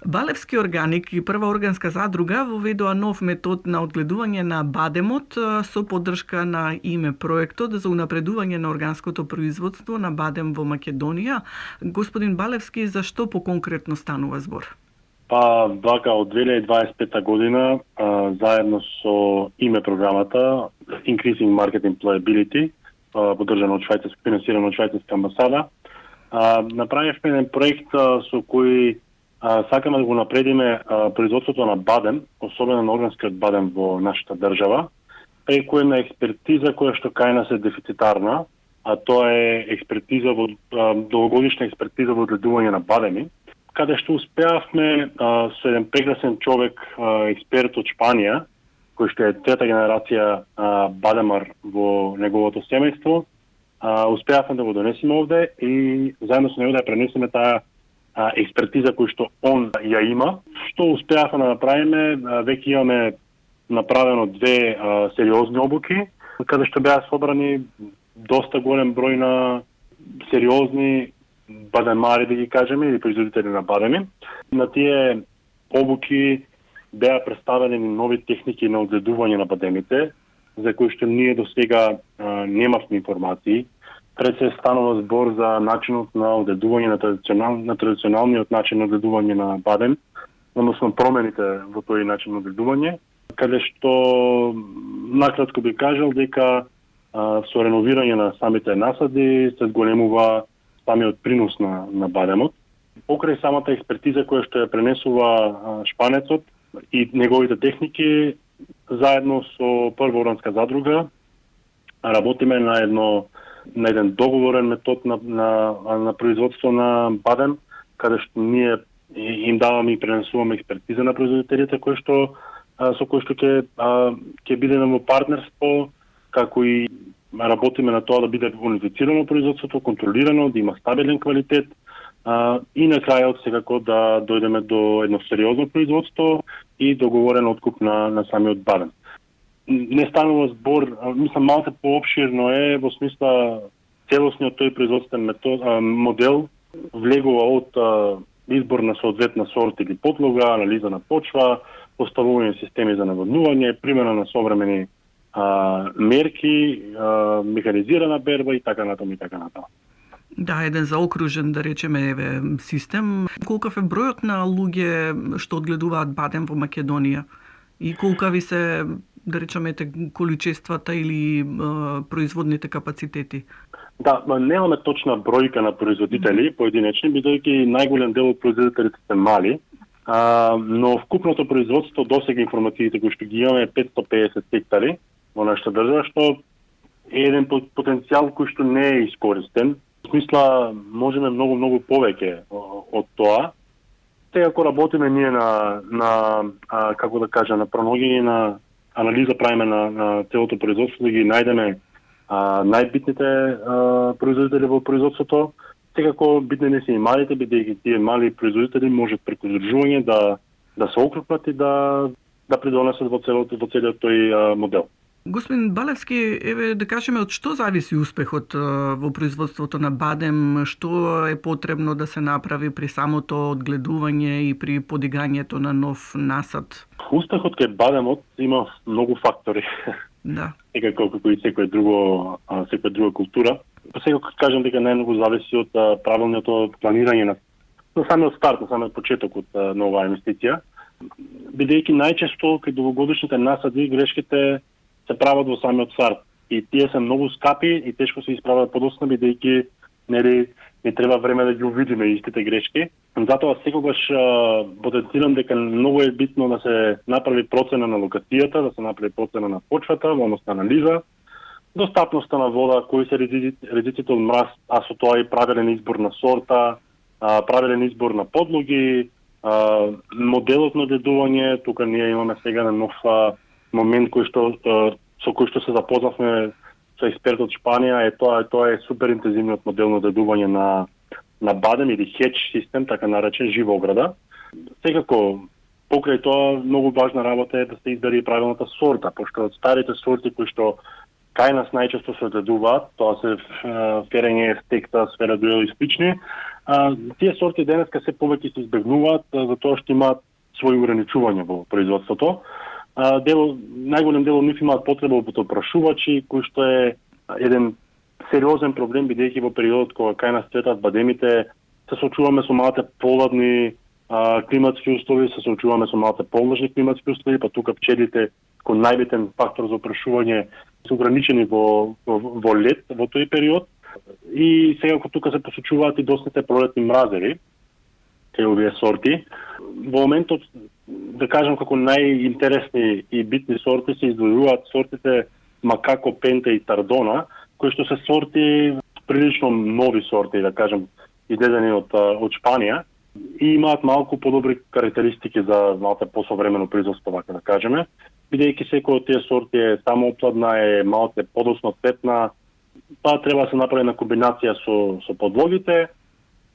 Балевски органик и прва органска задруга воведоа нов метод на одгледување на бадемот со поддршка на име проектот за унапредување на органското производство на бадем во Македонија. Господин Балевски, за што поконкретно станува збор? Вака, од 2025 година, заедно со име програмата Increasing Market Employability, поддржано од швајцарска, финансирано од швајцарска амбасада, направивме еден проект со кој сакаме да го напредиме производството на бадем, особено на органскиот бадем во нашата држава, преку една експертиза која што кај нас е дефицитарна, а тоа е експертиза во долгогодишна експертиза во одгледување на бадеми, каде што успеавме со еден прекрасен човек, експерт од Шпанија, кој што е трета генерација бадемар во неговото семејство, успеавме да го донесеме овде и заедно со него да ја пренесеме таа експертиза кој што он ја има. Што успеавме да направиме, веќе имаме направено 2 сериозни обуки, каде што беа собрани доста голем број на сериозни бадемари, да ги кажеме, или производители на бадеми. На тие обуки беа представени нови техники на одгледување на бадемите, за кои што ние до сега немавме информации. Пред се станува збор за начинот на одгледување на традиционалниот начин на одгледување на бадем, односно промените во тој начин на одгледување, каде што накратко би кажал дека со реновирање на самите насади се зголемува самиот принос на бадемот. Покрај самата експертиза која што ја пренесува шпанецот и неговите техники, заедно со прва органска задруга работиме на еден договорен метод на производство на бадем, каде што ние им даваме и пренесуваме експертиза на производителите со кои што ќе бидеме во партнерство, како и работиме на тоа да биде унифицирано производството, контролирано, да има стабилен квалитет и на крајот секако да дојдеме до едно сериозно производство и договорен откуп на самиот бадем. Не станува збор, мислам малку поопширно е во смисла целосниот тој производствен модел влегува од избор на соодветна сорт или подлога, анализа на почва, поставување на системи за наводнување, примена на современи мерки, механизирана берба и така натаму и така натаму. Да, еден заокружен, да речеме, систем. Колкав е бројот на луѓе што одгледуваат бадем во Македонија? И колкави се, да речеме, количествата или производните капацитети? Да, немаме точна бројка на производители поединечни, бидејќи најголем дел од производителите се мали, но вкупното производство досега информациите кои што ги имаме е 550 хектари во нашата држава, што е еден потенцијал кој што не е искористен. В смисла, можеме многу повеќе од тоа. Секако работиме ние на како да кажа, на проногиње на анализа правиме на целото производство, да ги најдеме најбитните производители во производството. Секако битни не се и малите, бидејќи тие мали производители можат преку здржување да се окрупнат и да придонесат во целиот тој модел. Господин Балевски, да кажеме, од што зависи успехот во производството на бадем, што е потребно да се направи при самото одгледување и при подигањето на нов насад? Успехот кај бадемот има многу фактори. Да. Секако како и секоја друга култура. Секако кажам дека најмногу зависи од правилното планирање на самиот старт, на самиот почеток од на оваа инвестиција. Бидејќи најчесто кај долгогодишните насади грешките се прават во самиот старт и тие се многу скапи и тешко се исправат подоцна, бидејќи не треба време да ги увидиме истите грешки. Затоа секогаш потенцирам дека многу е битно да се направи процена на локацијата, да се направи процена на почвата, односно анализа, достапноста на вода, кои се ризиците од мраз, а со тоа и правилен избор на сорта, правилен избор на подлоги, моделот на одгледување. Тука ние имаме сега на нов момент со кој што се запознавме со експерт од Шпанија, тоа е супер интензивниот модел на одгледување на бадем или хедж систем, така наречен жива ограда. Секако, покрај тоа, многу важна работа е да се избере правилната сорта, пошто од старите сорти кои што кај нас најчесто се гледуваат, тоа се ферење, стекта, сферадуел и слични. Тие сорти денеска се повеќе се избегнуваат затоа што имаат своји ограничувања во производството. Најголем дел од нив имаат потреба од опрашувачи, кој што е еден сериозен проблем, бидејќи во периодот кога кај нас цветат бадемите, се соочуваме со малку поладни климатски услови, се соочуваме со малку повлажни климатски услови, па тука пчелите кој најбитен фактор за опрашување се ограничени во лет во тој период. И сега кога тука се посочуваат и доста пролетни мразери, овие сорти, во моментот, да кажам, како најинтересни и битни сорти се издвојуваат сортите Макако, Пента и Тардона, кои што се сорти, прилично нови сорти, да кажам, излезени од Шпанија и имаат малку подобри карактеристики за малку посовремено производство, вака да кажеме, бидејќи секој од тие сорти е самоопладна, е малку подоцно цветна, па треба да се направи на комбинација со подлогите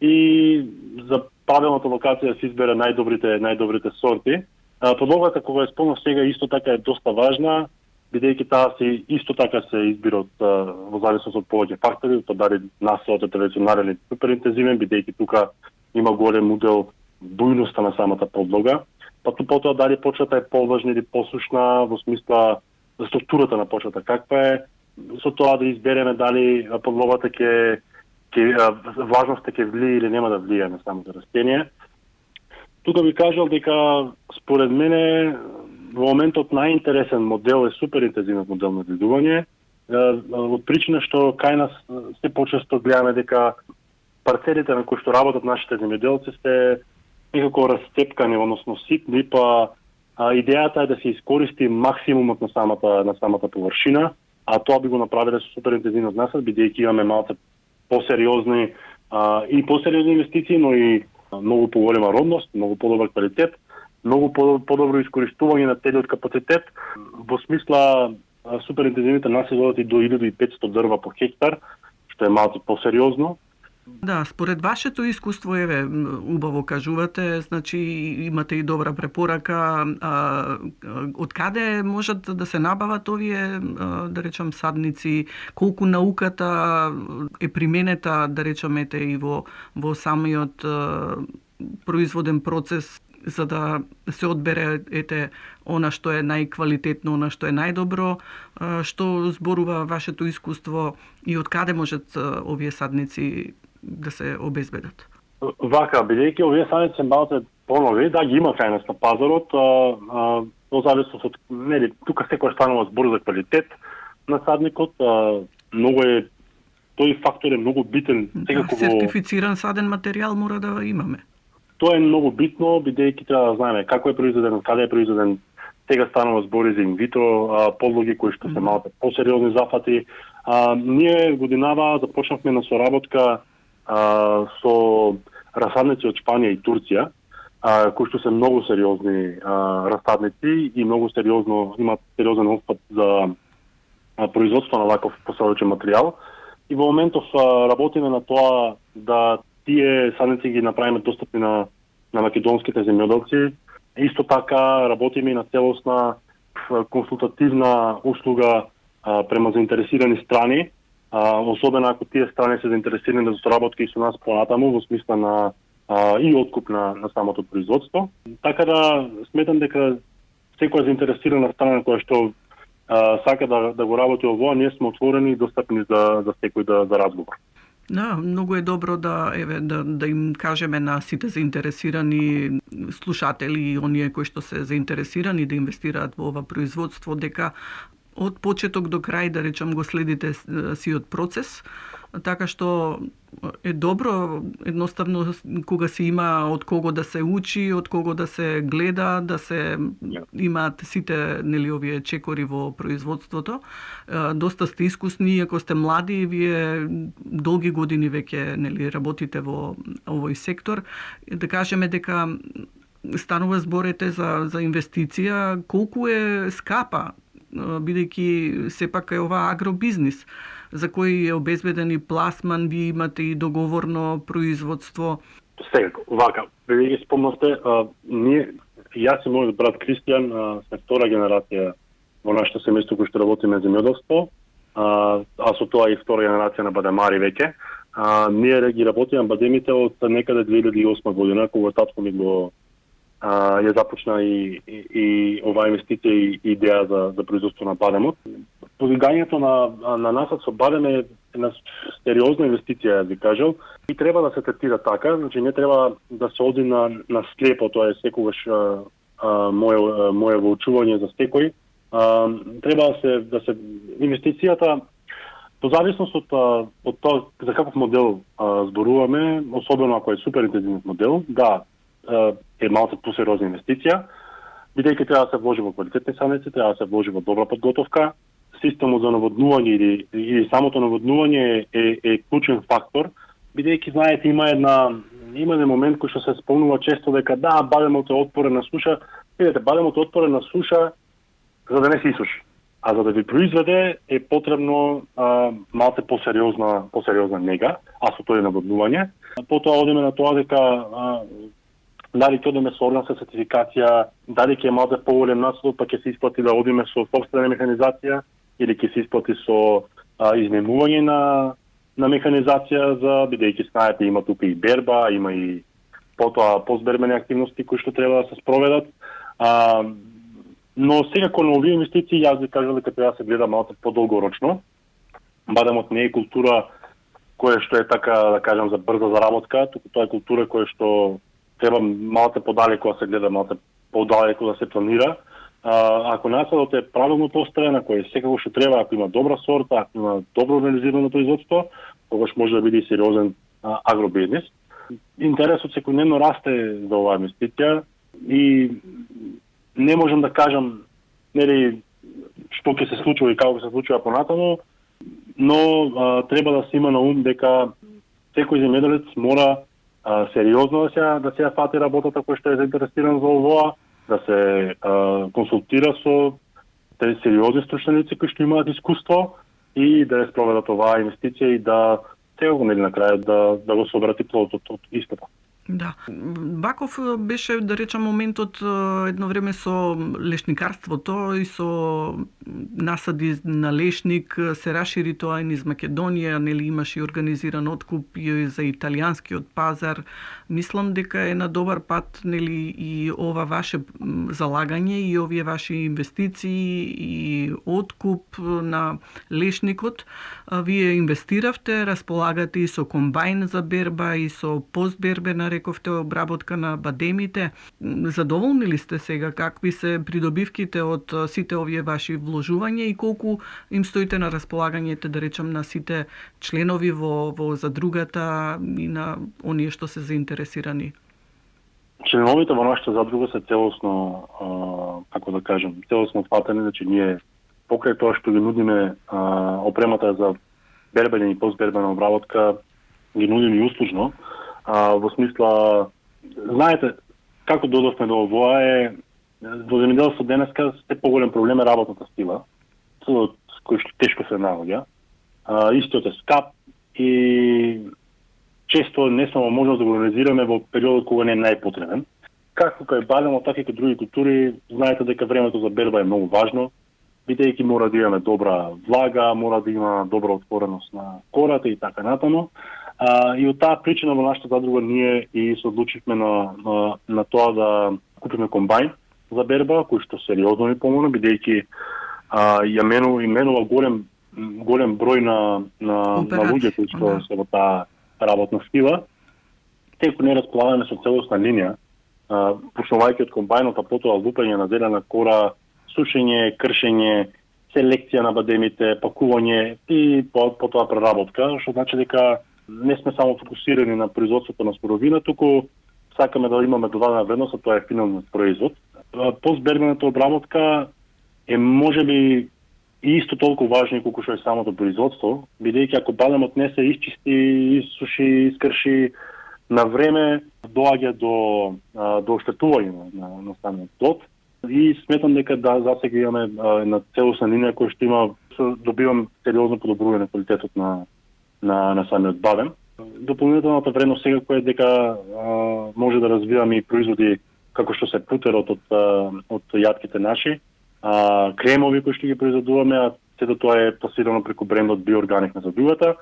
и за правилната локација да се избере најдобрите сорти. Подлогата, кога ја спомнав сега, исто така е доста важна, бидејќи таа се исто така се избира во зависност од повеќе фактори, тоа дали насоот е традиционален или суперинтензивен, бидејќи тука има голем удел бујноста на самата подлога, па потоа дали почвата е повлажна или посушна во смисла за структурата на почвата каква е, со тоа да избереме дали подлогата влажноста ќе влие или нема да влие на самото растение. Тука би кажал дека според мене во моментот најинтересен модел е суперинтензивен модел на гледување, од причина што кај нас се почесто гледаме дека парцелите на кои што работат нашите земјоделци се некако расцепкани, односно ситни, па идејата е да се искористи максимумот на самата површина, а тоа би го направиле со суперинтензивен насад, бидејќи имаме малку посериозни инвестиции, но и многу поголема родност, многу подобар квалитет, многу подобро искористување на целиот капацитет. Во смисла суперинтензивните наседи одат и до 1500 дрва по хектар, што е малку посериозно. Да, според вашето искуство, убаво кажувате, значи имате и добра препорака, од каде можат да се набават овие, да речам, садници, колку науката е применета, да речам, и во самиот производен процес, за да се одбере она што е најквалитетно, она што е најдобро, што зборува вашето искуство и од каде можат овие садници да се обезбедат? Вака, бидејќи овие садници се малку понови, да ги има кај нас на пазарот, во зависност од тука секој станува збор за квалитет на садникот, многу е тој фактор е многу битен. Сертифициран саден материјал мора да имаме. Тоа е многу битно, бидејќи треба да знаеме како е произведен, каде е произведен. Сега станува збори за инвитро подлоги кои што се малку посериозни зафати. Ние годинава започнавме на соработка со расадници од Шпанија и Турција, кои што се многу сериозни расадници и многу сериозно имаат сериозен опфат за производство на ваков посадочен материјал. И во моментов работиме на тоа да тие садници ги направиме достапни на македонските земјоделци. Исто така работиме и на целосна консултативна услуга према заинтересирани страни, особено ако тие страни се заинтересирани за соработка и со нас понатаму во смисла на и откуп на самото производство. Така да сметам дека секоја заинтересирана страна која што сака да го работи ово, ние сме отворени и достапни за секој за разговор. Да, многу е добро да им кажеме на сите заинтересирани слушатели и оние кои што се заинтересирани да инвестираат во ова производство, дека од почеток до крај, да речам, го следите сиот процес, така што е добро едноставно кога се има од кого да се учи, од кого да се гледа, да се имаат сите овие чекори во производството. Доста сте искусни, ако сте млади, вие долги години веќе работите во овој сектор. Да кажеме дека станува зборете за инвестиција, колку е скапа, бидејќи сепак е ова агробизнис, за кој е обезбеден и пласман, ви имате и договорно производство. Сега, вака, вие спомнавте, јас и мојот брат Кристијан сме втора генерација во нашето семејство кој што работиме земјоделство. а со тоа и втора генерација на бадемари веќе. Ние ги работиме бадемите од некаде 2008 година, кога татко ми го ја започна и оваа инвестиција и идеја за производство на бадемот. Подигањето на насад со бадем е една сериозна инвестиција, ви кажал, и треба да се третира така, значи не треба да се оди на слепо, тоа е секогаш моје воучување за секој. Треба да се инвестицијата по зависност од тоа за каков модел зборуваме, особено ако е супер интензивен модел, да, е малку посериозна инвестиција, бидејќи треба да се вложи во квалитетни саници, треба да се вложи во добра подготовка, системот за наводнување или самото наводнување е клучен фактор, бидејќи знаете има еден момент кој што се спомнува често дека да, бадемот е отпорен на суша. Видете, бадемот е отпорен на суша за да не се исуши. А за да ви произведе е потребно малку посериозна нега, а со тоа е наводнување. Потоа одиме на тоа дека дали ќе одиме со органска сертификација, дали ќе е малку поголем насоп, па ќе се исплати да одиме со сопствена механизација или ќе се исплати со изнемување на механизација, за бидејќи знаете има тука и берба, има и потоа постбербени активности кои што треба да се спроведат. Но секако на овие инвестиции јас ви кажам дека треба да се гледа малку подолгорочно. Бадемот не е култура која што е така да кажам за брза заработка, туку тоа е култура која што треба малку подалеку да се гледа, малку подалеку да се планира. Ако насадот е правилно поставен, ако е секако што треба, ако има добра сорта, ако има добро организирано производство, тогаш може да биде и сериозен агробизнес. Интересот секојдневно расте за оваа инвестиција и не можам да кажам нели што ќе се случува и како ќе се случува понатаму, но треба да се има на ум дека секој земјоделец мора сериозно да се фати работата која што е заинтересиран за овоа, да се консултира со тези сериозни стручни лица кои што имаат искуство и да ја спроведат оваа инвестиција и да секако нели на крајот да го соберат плодот од истата. Да. Баков беше, да речам, моментот едно време со лешникарството и со насади на лешник се расшири тоа и низ Македонија, нели имаше и организиран откуп и за италијанскиот пазар. Мислам дека е на добар пат, нели, и ова ваше залагање и овие ваши инвестиции и откуп на лешникот. Вие инвестиравте, располагате и со комбајн за берба и со постбербена, рековте, обработка на бадемите. Задоволни ли сте сега? Какви се придобивките од сите овие ваши вложувања и колку им стоите на располагањето, да речам, на сите членови во задругата и на оние што се заинтересирани? Членовите во нашата задруга се целосно, како да кажем, целосно фатени, значи ние покрај тоа што ги нудиме опремата за бербење и постбербена обработка, ги нудиме и услужно. Во смисла, знаете, како додовме до овоа е, во земјоделството денеска се поголем проблем е работната сила, кој што тешко се наоѓа. Истиот е скап и често не само можеме да го организираме во периодот кога не е најпотребен. Како кај бадемот, така и кај други култури, знаете дека времето за берба е многу важно, бидејќи мора да имаме добра влага, мора да има добра отвореност на кората и така натаму. И од таа причина во нашата задруга ние и се одлучивме на тоа да купиме комбајн за берба, кој што сериозно ни помогна, бидејќи ја менува голем број на луѓе кои што се во таа работна сила. Теку не располагаме со целосна линија, почнувајќи од комбајнот, а потоа лупење на зелена кора, сушење, кршење, селекција на бадемите, пакување и потоа преработка, што значи дека не сме само фокусирани на производството на суровина, туку сакаме да имаме додадена вредност, а тоа е финалниот производ. Постбербената обработка е можеби и исто толку важно колку што е самото производство, бидејќи ако бадемот не се изчисти, исуши, искрши на време, доаѓа до оштетување на самиот плод. И сметам дека засега имаме на целосна линија која што има, добивам сериозно подобрување на квалитетот на самиот бадем. Дополнителната вредност сега која е дека може да развиваме и производи како што се путерот од јатките наши, кремови кои што ги произведуваме, а сето тоа е пласирано преку брендот Биоорганик на задругата.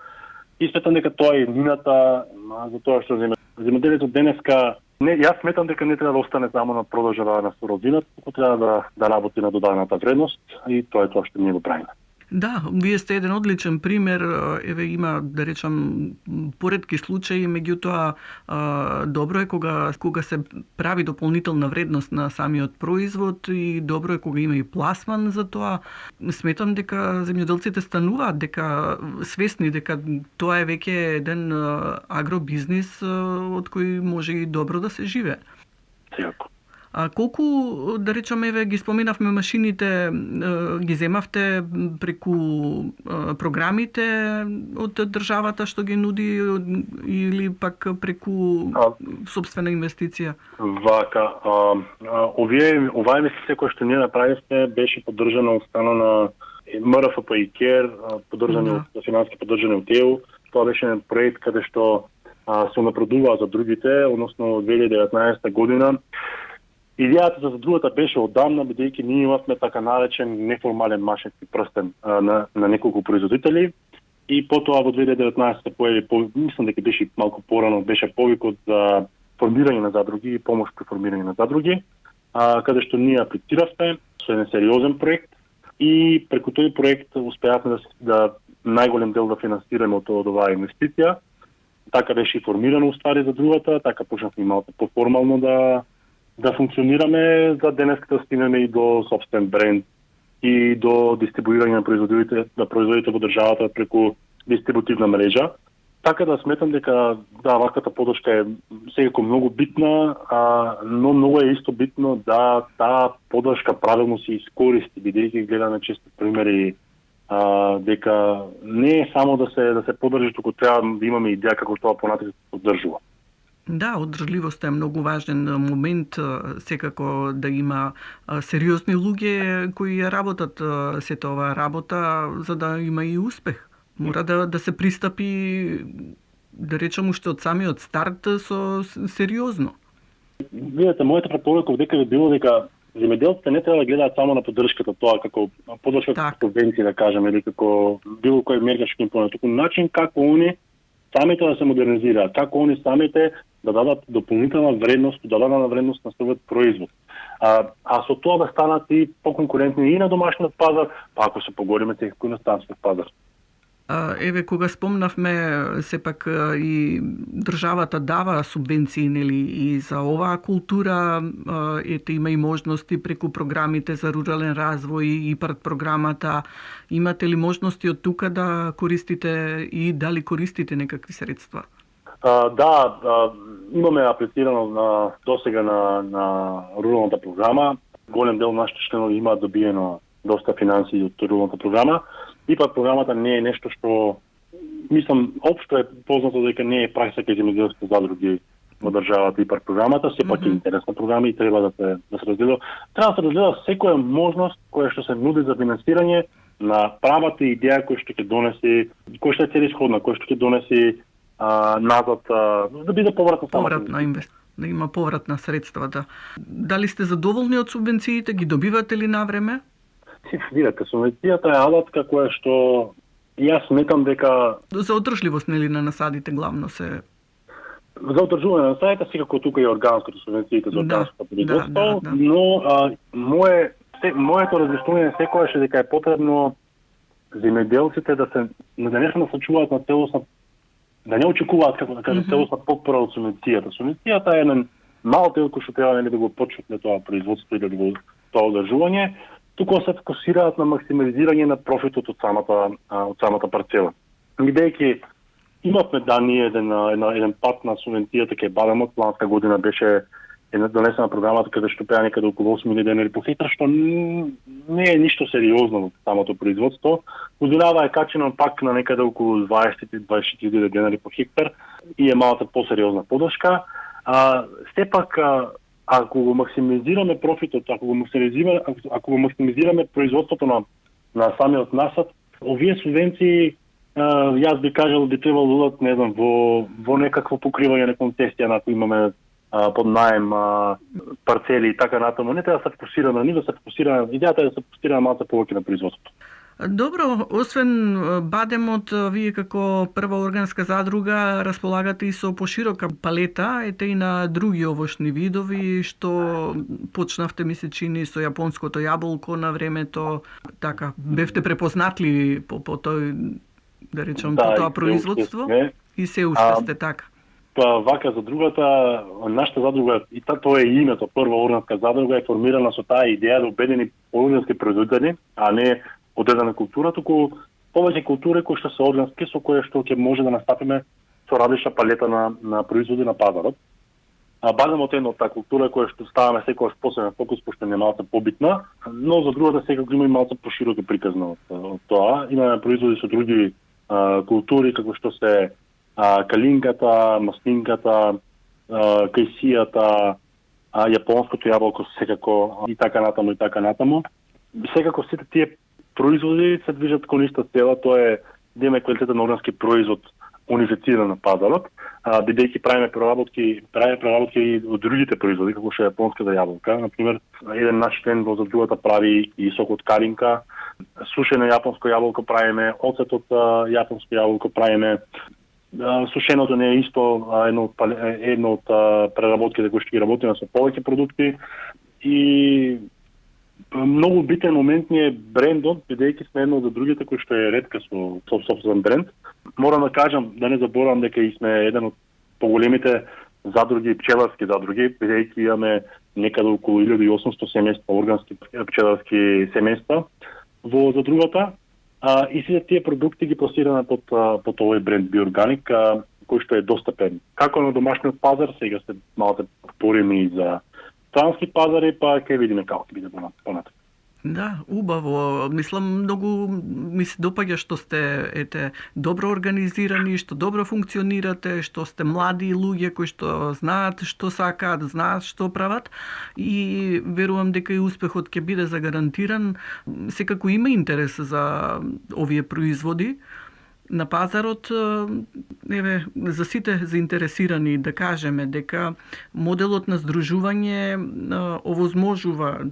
И сметам дека тоа е еднината за тоа што земјоделието денеска јас сметам дека не треба да остане само на продолжава на суровината, туку треба да работи на доданата вредност и тоа е тоа што ние го правиме. Да, вие сте еден одличен пример, еве има да речам поредки случаи, меѓутоа добро е кога се прави дополнителна вредност на самиот производ и добро е кога има и пласман за тоа. Сметам дека земјоделците стануваат дека свесни дека тоа е веќе еден агробизнис од кој може и добро да се живее. Секако. А колку, да речам, еве ги споминавме машините, ги земавте преку програмите од државата што ги нуди или пак преку собствена инвестиција? Вака, оваа инвестиција која што ние направивме беше поддржана од страна на МРФП и КЕР, поддржани од финансиски поддржани од ЕУ. Тоа беше проект каде што се напредува за другите, односно од 2019 година. Идејата за другата беше одамна, бидејќи ние имавме така наречен неформален машински прстен на неколку производители и потоа во 2019 појави, мислам дека беше малку порано, беше повикот за формирање на задруги и помош при формирање на задруги, каде што ние аплициравме со еден сериозен проект и преку тој проект успеавме да најголем дел да финансираме од оваа инвестиција. Така беше и формирано уствари за другата, така почнавме малку поформално да функционираме, за денеска да стигнеме и до собствен бренд и до дистрибуирање на производите во државата преку дистрибутивна мрежа. Така да сметам дека ваквата поддршка е секако многу битна, но многу е исто битно да таа поддршка правилно се искористи, бидејќи гледаме често примери дека не е само да се поддржи, туку треба да имаме идеја како тоа понатаму се поддржува. Да, одржливоста е многу важен момент, секако да има сериозни луѓе кои работат сета оваа работа за да има и успех. Мора да се пристапи, да речем, уште од самиот старт со сериозно. Видете, мојата препорака дека би било дека земјоделците не треба да гледаат само на поддршката, тоа како поддршка како субвенција, да кажеме, или како било кој мерка што им понесува, туку начин како они самите да се модернизираат, како они самите да дадат дополнителна вредност, додадена вредност на својот производ. А со тоа да станат и поконкурентни и на домашниот пазар, па ако се погориме секако и на странскиот пазар. Еве, кога спомнавме, сепак и државата дава субвенции, нели, и за оваа култура, ете има и можности преку програмите за рурален развој и ИПАРД програмата. Имате ли можности од тука да користите и дали користите некакви средства? Имаме аплицирано досега на руралната програма. Голем дел нашите членови имаат добиено доста финансии од руралната програма. ИПАРД програмата не е нешто што, мислам, општо е познато дека не е пракса кај земјоделските задруги во државата ИПАРД програмата, сепак е интересна програма и треба да се разгледа. Треба да се разгледа секоја можност која што се нуди за финансирање на правата идеја која што ќе донеси, која што е целисходна, која што ќе донеси назад, да биде повратна да има поврат на средствата. Дали сте задоволни од субвенциите, ги добивате ли на време? Видете, субвенцијата е алатка која што јас сметам дека за одржливост, нели, на насадите главно се за одржување на насадите, секако тука и органското субвенциите за органското производство, но моето размислување секогаш е дека е потребно земјоделците да се не се насочуваат на целосна, да не очекуваат, како да кажем, целосна подпора од субвенцијата. Субвенцијата е еден мал дел кој што треба да го почне тоа производство или тоа одржување. Туку се фокусираат на максимализирање на профитот од самата парцела. Бидејќи имавме ние еден пат на субвенцијата кај Бадемот, ланска година беше донесена програмата каде што пеа некаде околу 8.000 денари по хектар, што не е ништо сериозно во самото производство. Годинава е качено пак на некаде околу 20.000 денари по хектар и е малата посериозна поддршка. Сепак, ако го максимизираме профитот, ако го максимизираме производството на самиот насад, овие субвенции, јас би кажал, би требало да додат, не знам, во некакво покривање на концесија, на кој имаме под наем парцели и така натаму. Не треба да се фокусираме, идејата е да се фокусираме малку повеќе на производството. Добро, освен бадемот, вие како прва органска задруга располагате и со поширока палета, ете и на други овошни видови, што почнавте, ми се чини, со јапонското јаболко на времето, така, бевте препознатливи по тој, да речем, по тоа производство и се уште сте така. Па вака задрugата, нашата задруга, и тоа е името, прва органска задруга е формирана со таа идеја да обедини органски производители, а не одредена култура, туку повеќе култури кои што се органски, со кои што ќе може да настапиме со различна палета на производи на пазарот. А бадемот е една од таа култура која што ставаме секогаш посебен фокус, пошто не малку побитна, но за другата секако има и малку пошироко приказна од тоа. Имаме производи со други култури, како што се калинката, маслинката, кајсијата, јапонското јаболко секако и така натаму. Секако сите тие производи се движат кон иста цела, тоа е да имаме квалитетен органски производ унифициран на пазарот, бидејќи правиме преработки и од другите производи, како што е јапонската јаболка. Например, еден наш член во задругата прави и сок од калинка, сушено јапонско јаболко правиме, оцет од јапонско јаболко правиме. Сушеното не е исто едно од преработките кои што ги работиме со повеќе продукти и многу битен момент ни е брендот, бидејќи сме едно од другите кои што е ретка со собствен бренд. Морам да кажам, да не заборавам дека и сме еден од поголемите задруги, пчеларски задруги, бидејќи имаме некаде околу 1800 семејства, органски пчеларски семејства во задругата. И сите тие продукти ги пласираме под овој бренд Биорганик, кој што е достапен како на домашниот пазар, сега се малку отворени за странски пазари, па ќе видиме како ќе биде понатаму. Да, убаво. Мислам, многу ми се допаѓа што сте добро организирани, што добро функционирате, што сте млади луѓе кои што знаат што сакаат, знаат што прават и верувам дека и успехот ќе биде загарантиран. Секако има интерес за овие производи на пазарот. За сите заинтересирани да кажеме дека моделот на здружување овозможува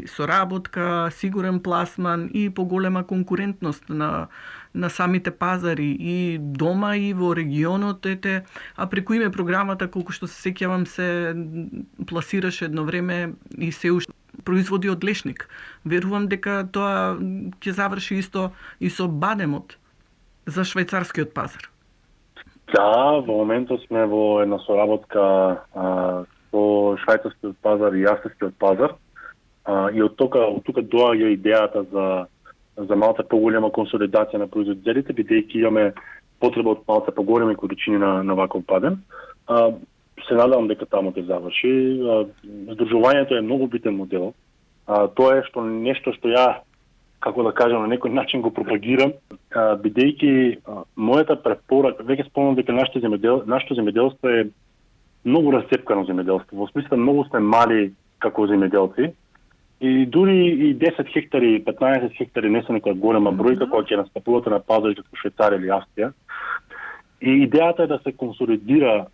соработка, сигурен пласман и поголема конкурентност на самите пазари и дома и во регионот, а преку име програмата, колку што се сеќавам, се пласираше едно време и се уште производи од лешник. Верувам дека тоа ќе заврши исто и со бадемот за швајцарскиот пазар. Да, во моментот сме во една соработка со швајцарскиот пазар и австрискиот пазар. И од тука доаѓа идејата за малку поголема консолидација на производителите, бидејќи имаме потреба од малку поголеми количини на ваков бадем. Се надевам дека таму ќе заврши. Здружувањето е многу битен модел. Тоа е нешто што ја, како да кажам, на некој начин го пропагирам, бидејќи мојата препорака, веќе спомнам дека нашето земјоделство е многу расцепкано земјоделство. Во смисла, многу сме мали како земјоделци и дури и 10 хектари, 15 хектари не се некоја голема бројка која ќе настапувате на пазари како Швајцарија или Австрија. И идејата е да се консолидира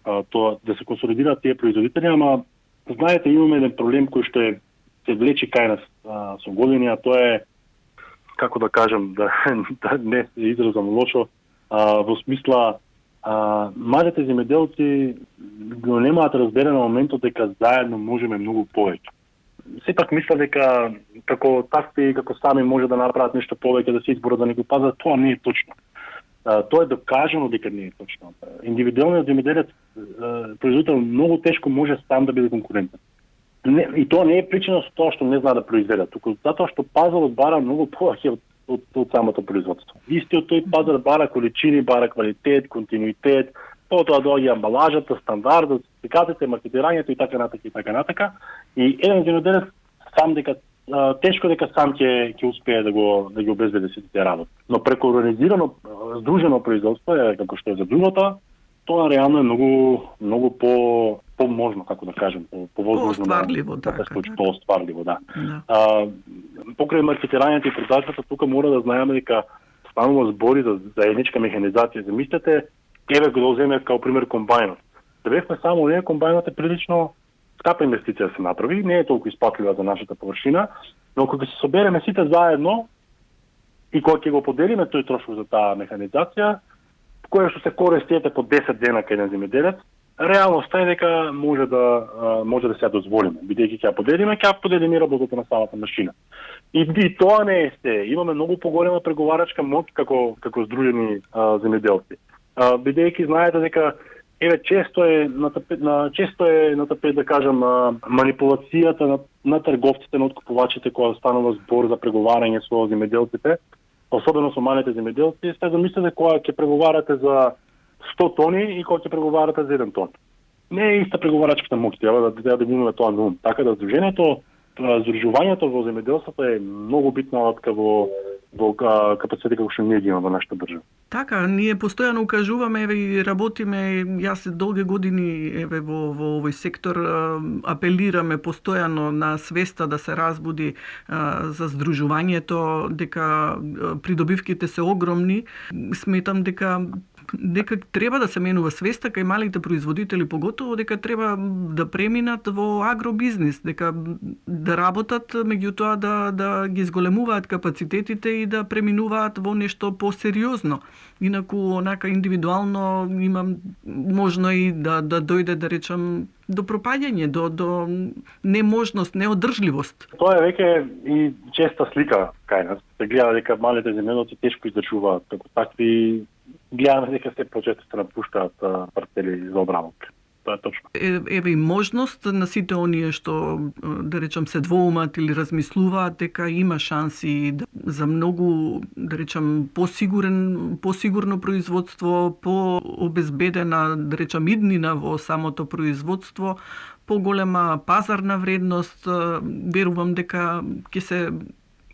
тие производители, ама знаете, имаме еден проблем кој што се влече кај нас со години, а тоа е, како да кажам, да не се изразам лошо, во смисла младите земјоделци го немаат разберено моментот дека заедно можеме многу повеќе. Сепак мисля дека како такви, како сами може да направат нешто повеќе, да се изборат за некој пазар, тоа не е точно. Тоа е докажано дека не е точно. Индивидуалниот земјоделец, производител, многу тешко може сам да биде конкурентен. И тоа не е причина со тоа што не знае да произведе, туку затоа што пазарот бара многу повеќе од самото производство. Истиот тој пазар бара количини, бара квалитет, континуитет, потоа доаѓа амбалажата, стандардот, сертификатите, маркетирањето и така натака. И еден земјоделец сам дека тешко дека сам ќе успее да ги обезбеди сите тие работи. Но преку организирано здружено производство, како што е за другото, тоа реално е многу по-можно, како да кажем, по-возможно. По-остварливо, да. Покрај маркетирањето и продажбата, тука мора да знаеме дека станува збори за заедничка механизација. Замислете, еве го доземе како пример комбајнот. Да бевме само ние, комбајнот е прилично скапа инвестиција да се направи, не е толку испатлива за нашата површина, но кога се собереме сите заедно, и кога ќе го поделиме тој трошок за таа механизација, која што се користи по 10 дена кај еден земјоделец, реалноста е дека може да се ја дозволиме, бидејќи ќе ја поделиме работата на самата машина. И тоа не е се. Имаме многу поголема преговарачка моќ како здружени земјоделци. Бидејќи знаете дека често е на тапет да кажам манипулацијата на трговците, на откупувачите кога станува збор за преговарање со земјоделците, особено со малите земјоделци, се замислете кога ќе преговарате за 100 тони и кога ќе преговарате за 1 тон. Не е иста преговарачката моќ, треба да имаме тоа на ум. Така да здружувањето во земјоделството е многу битна алатка во капацитет како што ние ги имаме во нашата држава. Така, ние постојано укажуваме и работиме, јас долги години во овој сектор апелираме постојано на свеста да се разбуди за здружувањето, дека придобивките се огромни. Сметам дека треба да се менува свеста кај малите производители, поготово дека треба да преминат во агробизнис, дека да работат, меѓутоа да ги зголемуваат капацитетите и да преминуваат во нешто посериозно. Инаку, онака индивидуално имам можно и да дојде, да речам, до пропаѓање, до неможност, неодржливост. Тоа е веќе и честа слика кај нас. Се гледа дека малите земјоделци тешко издржуваат, како такви гледаме дека се почесто се напуштаат парцели за обработка. Тоа е точно. Еве и можност на сите оние што, да речам, се двоумат или размислуваат дека има шанси за многу, да речам, посигурно производство, пообезбедена, да речам, иднина во самото производство, поголема пазарна вредност, верувам дека ќе се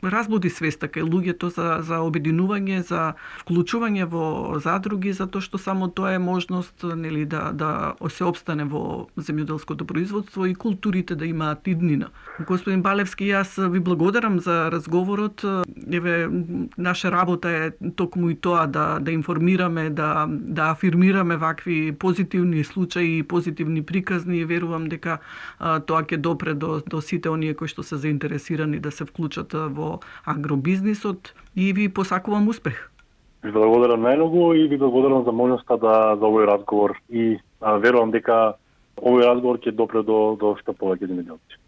разбуди свеста кај луѓето за обединување, за вклучување во задруги, затоа што само тоа е можност, нели, да се опстане во земјоделското производство и културите да имаат иднина. Господин Балевски, јас ви благодарам за разговорот. Еве, наша работа е токму и тоа да информираме, да афирмираме вакви позитивни случаи и позитивни приказни. Верувам дека тоа ќе допре до сите оние кои што се заинтересирани да се вклучат во агробизнисот и ви посакувам успех. Ви благодарам најмногу и ви благодарам за можноста за овој разговор и верувам дека овој разговор ќе допре до што повеќе земјоделци.